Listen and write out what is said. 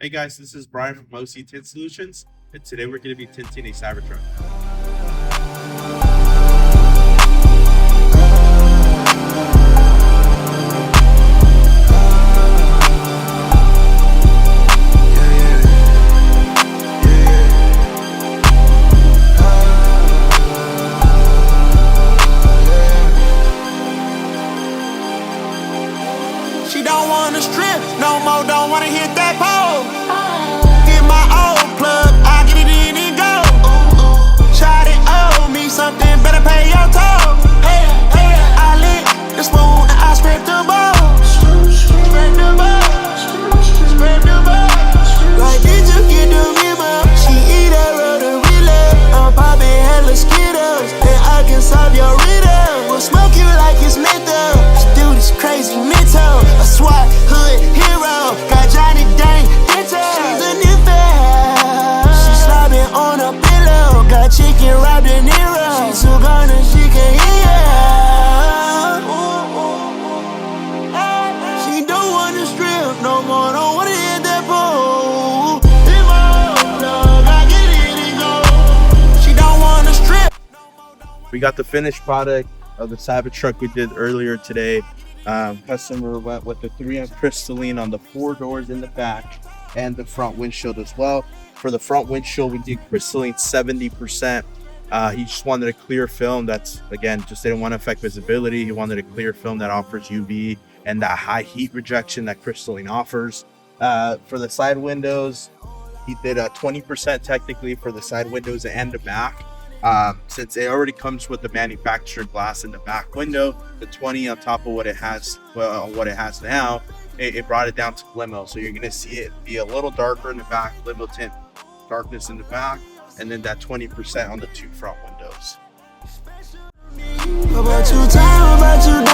Hey guys, this is Brian from OC Tint Solutions, and today we're going to be tinting a Cybertruck. She don't wanna strip no more, don't wanna hit that pole. Get my old plug, I get it in and go. Shot it, owe me something, better pay your toll. I lit the spoon and I scrape the balls. Scrape the balls, scrape the balls. Like, did you get the memo? She eat that rotary. I'm popping hella Skittles, and I can solve your riddle. We'll smoke you like it's menthol. This dude is crazy mental. A SWAT hood hero, got Johnny Dang Ditto. She's a nympho. She slobbing on a pillow, got chicken wrapped in Nero. She too gone and she can hear. She don't wanna strip no more, don't wanna hit that pole. In my old plug, I get it and go. She don't wanna strip. We got the finished product of the Cybertruck we did earlier today. Customer went with the 3M Crystalline on the 4 doors in the back and the front windshield as well. For the front windshield, we did Crystalline 70%. He just wanted a clear film that's, again, just didn't want to affect visibility. He wanted a clear film that offers UV and that high heat rejection that Crystalline offers. For the side windows, he did a 20% technically for the side windows and the back. Since it already comes with the manufactured glass in the back window, the 20 on top of what it has, now, it brought it down to limo. So you're going to see it be a little darker in the back, limo tint darkness in the back, and then that 20% on the 2 front windows. About you time, about you